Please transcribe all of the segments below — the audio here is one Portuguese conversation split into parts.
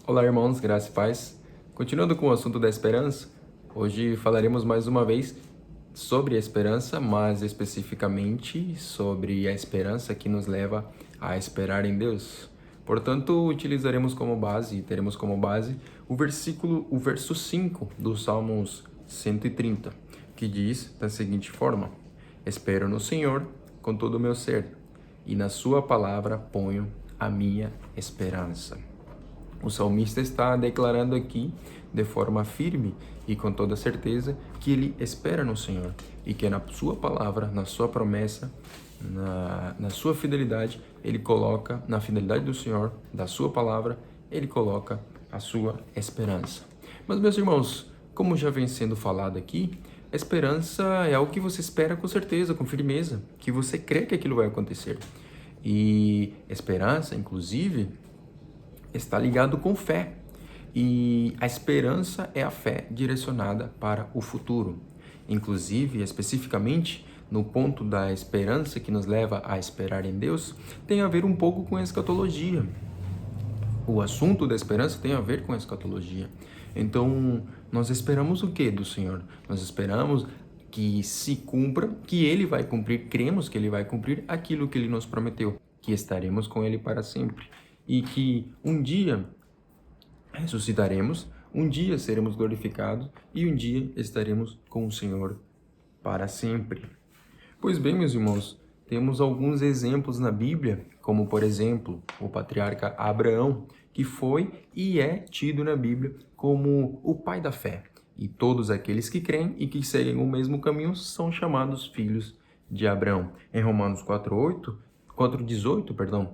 Olá, irmãos, graça e paz. Continuando com o assunto da esperança, hoje falaremos mais uma vez sobre a esperança, mas especificamente sobre a esperança que nos leva a esperar em Deus. Portanto, utilizaremos como base, teremos como base o verso 5 do Salmos 130, que diz da seguinte forma: Espero no Senhor com todo o meu ser, e na sua palavra ponho a minha esperança. O salmista está declarando aqui, de forma firme e com toda certeza, que ele espera no Senhor e que na sua palavra, na sua promessa, na sua fidelidade, ele coloca, na fidelidade do Senhor, da sua palavra, ele coloca a sua esperança. Mas, meus irmãos, como já vem sendo falado aqui, a esperança é algo que você espera com certeza, com firmeza, que você crê que aquilo vai acontecer. E esperança, inclusive, está ligado com fé. E a esperança é a fé direcionada para o futuro. Inclusive, especificamente, no ponto da esperança que nos leva a esperar em Deus, tem a ver um pouco com a escatologia. O assunto da esperança tem a ver com a escatologia. Então, nós esperamos o que do Senhor? Nós esperamos que se cumpra, que Ele vai cumprir, cremos que Ele vai cumprir aquilo que Ele nos prometeu, que estaremos com Ele para sempre. E que um dia ressuscitaremos, um dia seremos glorificados e um dia estaremos com o Senhor para sempre. Pois bem, meus irmãos, temos alguns exemplos na Bíblia, como por exemplo, o patriarca Abraão, que foi e é tido na Bíblia como o pai da fé. E todos aqueles que creem e que seguem o mesmo caminho são chamados filhos de Abraão. Em Romanos 4:18,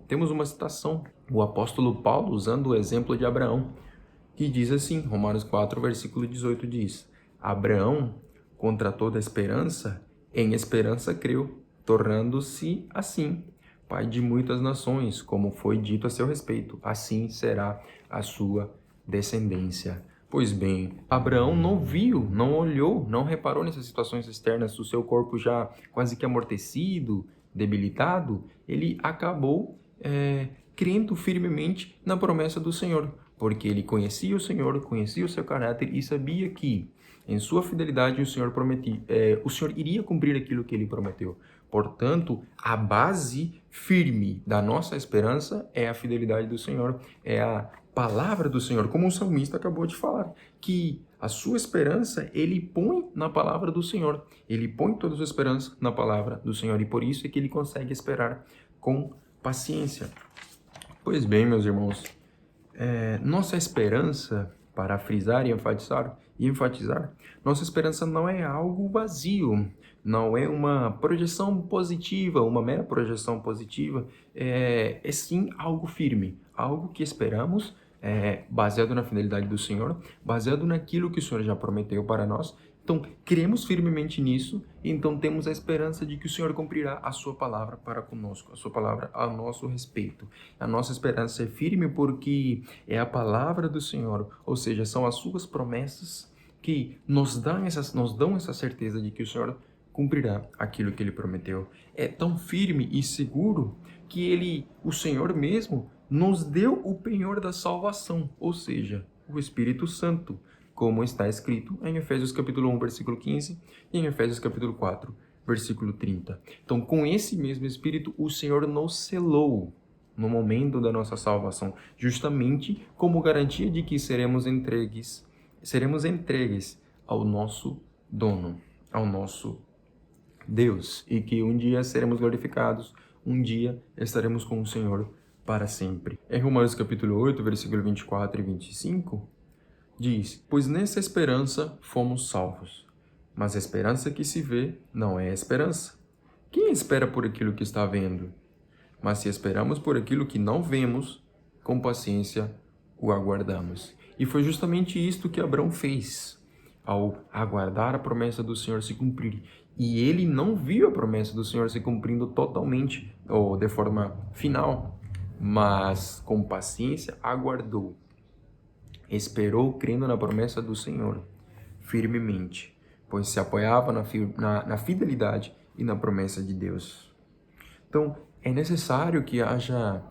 temos uma citação, o apóstolo Paulo usando o exemplo de Abraão, que diz assim, Romanos 4, versículo 18 diz: Abraão, contra toda esperança, em esperança creu, tornando-se assim pai de muitas nações, como foi dito a seu respeito, assim será a sua descendência. Pois bem, Abraão não viu, não olhou, não reparou nessas situações externas do seu corpo já quase que amortecido, debilitado, ele acabou crendo firmemente na promessa do Senhor, porque ele conhecia o Senhor, conhecia o seu caráter e sabia que em sua fidelidade o Senhor iria cumprir aquilo que ele prometeu. Portanto, a base firme da nossa esperança é a fidelidade do Senhor, é a palavra do Senhor, como o salmista acabou de falar, que a sua esperança ele põe na palavra do Senhor, ele põe toda a sua esperança na palavra do Senhor e por isso é que ele consegue esperar com paciência. Pois bem, meus irmãos, nossa esperança, para frisar e enfatizar, nossa esperança não é algo vazio, não é uma projeção positiva, uma mera projeção positiva, é sim algo firme, algo que esperamos, baseado na fidelidade do Senhor, baseado naquilo que o Senhor já prometeu para nós. Então, cremos firmemente nisso, e então temos a esperança de que o Senhor cumprirá a sua palavra para conosco, a sua palavra a nosso respeito. A nossa esperança é firme porque é a palavra do Senhor, ou seja, são as suas promessas que nos dão essa certeza de que o Senhor cumprirá aquilo que ele prometeu. É tão firme e seguro que o Senhor mesmo, nos deu o penhor da salvação, ou seja, o Espírito Santo, como está escrito em Efésios capítulo 1, versículo 15 e em Efésios capítulo 4, versículo 30. Então, com esse mesmo Espírito, o Senhor nos selou no momento da nossa salvação, justamente como garantia de que seremos entregues ao nosso dono, ao nosso Deus, e que um dia seremos glorificados, um dia estaremos com o Senhor para sempre. Em Romanos capítulo 8, versículo 24 e 25, diz: Pois nessa esperança fomos salvos. Mas a esperança que se vê não é esperança. Quem espera por aquilo que está vendo? Mas se esperamos por aquilo que não vemos, com paciência o aguardamos. E foi justamente isto que Abraão fez, ao aguardar a promessa do Senhor se cumprir. E ele não viu a promessa do Senhor se cumprindo totalmente, ou de forma final, mas com paciência aguardou. Esperou crendo na promessa do Senhor, firmemente, pois se apoiava na fidelidade e na promessa de Deus. Então, é necessário que haja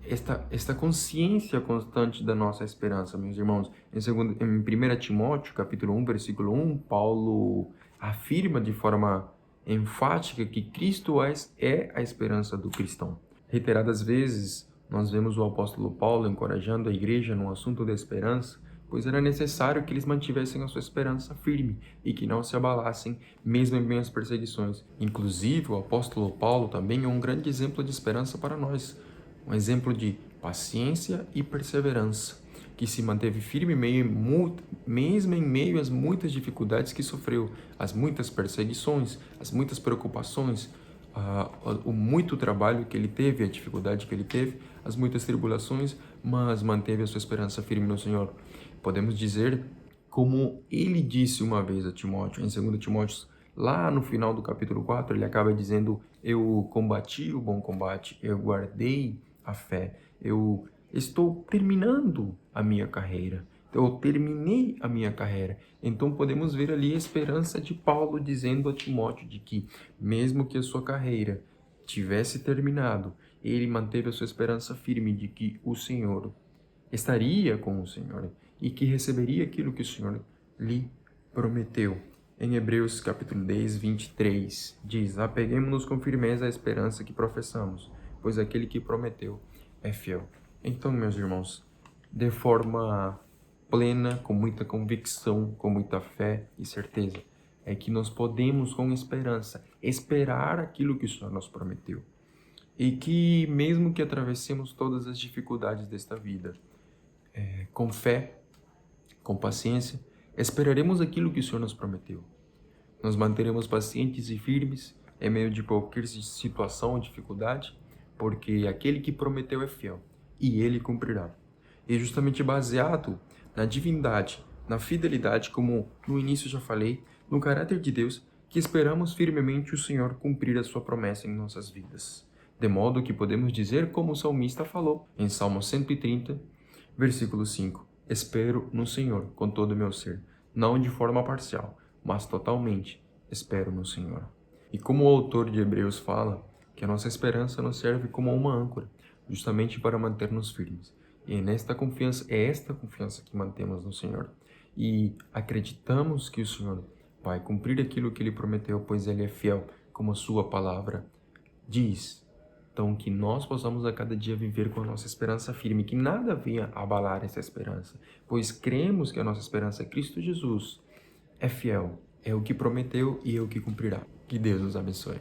esta consciência constante da nossa esperança, meus irmãos. Em 1 Timóteo, capítulo 1, versículo 1, Paulo afirma de forma enfática que Cristo é a esperança do cristão. Reiteradas vezes, nós vemos o apóstolo Paulo encorajando a igreja no assunto da esperança, pois era necessário que eles mantivessem a sua esperança firme e que não se abalassem, mesmo em meio às perseguições. Inclusive, o apóstolo Paulo também é um grande exemplo de esperança para nós, um exemplo de paciência e perseverança, que se manteve firme mesmo em meio às muitas dificuldades que sofreu, às muitas perseguições, às muitas preocupações, o muito trabalho que ele teve, a dificuldade que ele teve, as muitas tribulações, mas manteve a sua esperança firme no Senhor. Podemos dizer, como ele disse uma vez a Timóteo, em 2 Timóteo, lá no final do capítulo 4, ele acaba dizendo: eu combati o bom combate, eu guardei a fé, eu estou terminando a minha carreira, eu terminei a minha carreira. Então podemos ver ali a esperança de Paulo dizendo a Timóteo de que, mesmo que a sua carreira tivesse terminado, ele manteve a sua esperança firme de que o Senhor estaria com o Senhor e que receberia aquilo que o Senhor lhe prometeu. Em Hebreus capítulo 10, 23, diz: apeguemo-nos com firmeza à esperança que professamos, pois aquele que prometeu é fiel. Então, meus irmãos, de forma plena, com muita convicção, com muita fé e certeza, é que nós podemos, com esperança, esperar aquilo que o Senhor nos prometeu. E que, mesmo que atravessemos todas as dificuldades desta vida, com fé, com paciência, esperaremos aquilo que o Senhor nos prometeu. Nos manteremos pacientes e firmes em meio de qualquer situação ou dificuldade, porque aquele que prometeu é fiel e ele cumprirá. E justamente baseado na divindade, na fidelidade, como no início já falei, no caráter de Deus, que esperamos firmemente o Senhor cumprir a sua promessa em nossas vidas. De modo que podemos dizer como o salmista falou em Salmo 130, versículo 5: espero no Senhor com todo o meu ser, não de forma parcial, mas totalmente espero no Senhor. E como o autor de Hebreus fala, que a nossa esperança nos serve como uma âncora, justamente para manter-nos firmes. E é esta confiança que mantemos no Senhor. E acreditamos que o Senhor vai cumprir aquilo que Ele prometeu, pois Ele é fiel, como a sua palavra diz. Então, que nós possamos a cada dia viver com a nossa esperança firme, que nada venha abalar essa esperança, pois cremos que a nossa esperança é Cristo Jesus, é fiel, é o que prometeu e é o que cumprirá. Que Deus nos abençoe.